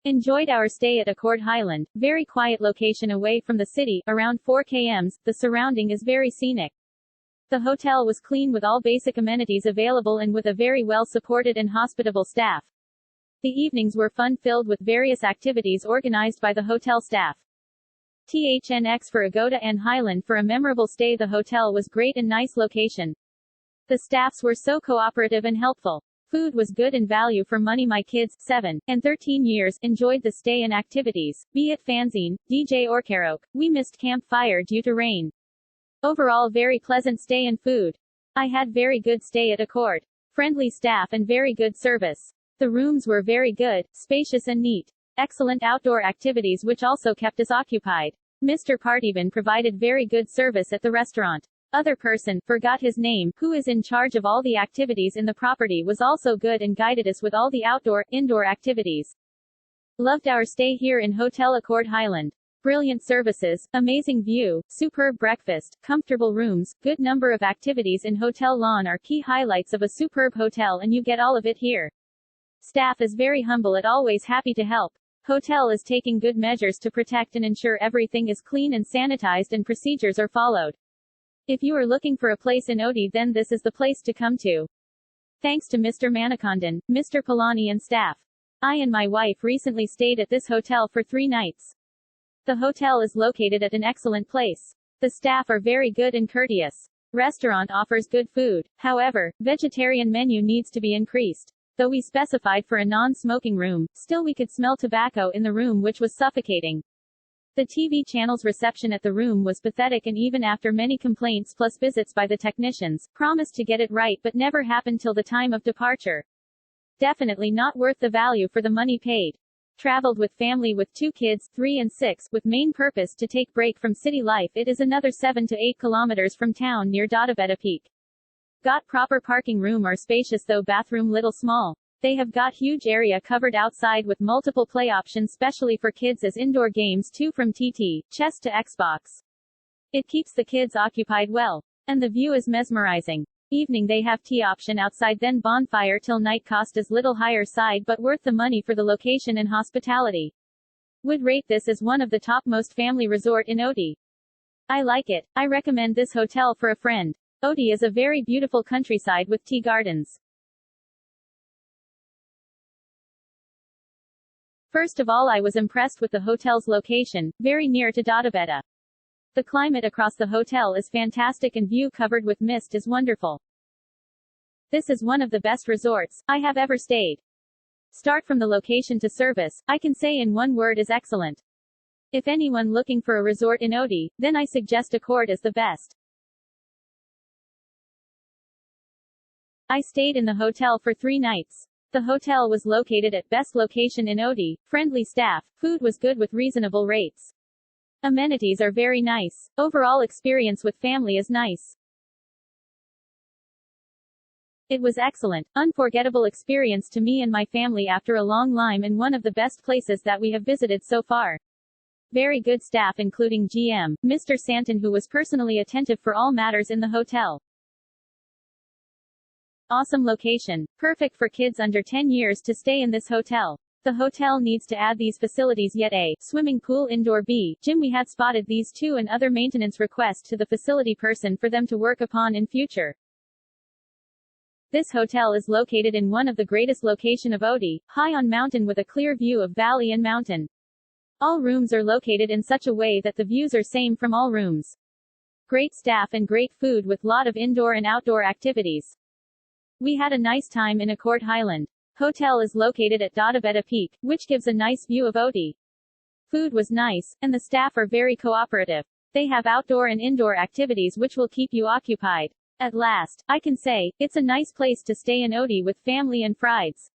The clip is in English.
Enjoyed our stay at Accord Highland, very quiet location away from the city, around 4 km, the surrounding is very scenic. The hotel was clean with all basic amenities available and with a very well supported and hospitable staff. The evenings were fun-filled with various activities organized by the hotel staff. THNX for Accord Highland for a memorable stay. The hotel was great and nice location. The staffs were so cooperative and helpful. Food was good and value for money. My kids, 7 and 13 years, enjoyed the stay and activities, be it fanzine, DJ or karaoke. We missed campfire due to rain. Overall very pleasant stay and food. I had very good stay at Accord. Friendly staff and very good service. The rooms were very good, spacious and neat. Excellent outdoor activities which also kept us occupied. Mr. Partybin provided very good service at the restaurant. Other person, forgot his name, who is in charge of all the activities in the property was also good and guided us with all the outdoor, indoor activities. Loved our stay here in Hotel Accord Highland. Brilliant services, amazing view, superb breakfast, comfortable rooms, good number of activities in hotel lawn are key highlights of a superb hotel and you get all of it here. Staff is very humble and always happy to help. Hotel is taking good measures to protect and ensure everything is clean and sanitized and procedures are followed. If you are looking for a place in Ooty, then this is the place to come to. Thanks to Mr. Manikandan, Mr. Palani and staff. I and my wife recently stayed at this hotel for 3 nights. The hotel is located at an excellent place. The staff are very good and courteous. Restaurant offers good food. However, vegetarian menu needs to be increased. Though we specified for a non-smoking room, still we could smell tobacco in the room which was suffocating. The TV channel's reception at the room was pathetic and even after many complaints plus visits by the technicians, promised to get it right but never happened till the time of departure. Definitely not worth the value for the money paid. Traveled with family with 2 kids, 3 and 6, with main purpose to take break from city life. It is another 7 to 8 kilometers from town near Doddabetta Peak. Got proper parking room are spacious though bathroom little small. They have got huge area covered outside with multiple play options specially for kids as indoor games too from TT, chess to Xbox. It keeps the kids occupied well. And the view is mesmerizing. Evening they have tea option outside then bonfire till night cost is little higher side but worth the money for the location and hospitality. Would rate this as one of the topmost family resort in Ooty. I like it. I recommend this hotel for a friend. Ooty is a very beautiful countryside with tea gardens. First of all I was impressed with the hotel's location, very near to Doddabetta. The climate across the hotel is fantastic and view covered with mist is wonderful. This is one of the best resorts I have ever stayed. Start from the location to service, I can say in one word is excellent. If anyone looking for a resort in Ooty, then I suggest Accord is the best. I stayed in the hotel for 3 nights. The hotel was located at best location in Ooty, friendly staff, food was good with reasonable rates. Amenities are very nice. Overall experience with family is nice. It was excellent, unforgettable experience to me and my family after a long time and one of the best places that we have visited so far. Very good staff including GM, Mr. Santon who was personally attentive for all matters in the hotel. Awesome location, perfect for kids under 10 years to stay in this hotel. The hotel needs to add these facilities yet A, swimming pool indoor B, gym we had spotted these 2 and other maintenance request to the facility person for them to work upon in future. This hotel is located in one of the greatest location of Ooty, high on mountain with a clear view of valley and mountain. All rooms are located in such a way that the views are same from all rooms. Great staff and great food with lot of indoor and outdoor activities. We had a nice time in Accord Highland. Hotel is located at Doddabetta Peak, which gives a nice view of Ooty. Food was nice, and the staff are very cooperative. They have outdoor and indoor activities which will keep you occupied. At last, I can say, it's a nice place to stay in Ooty with family and friends.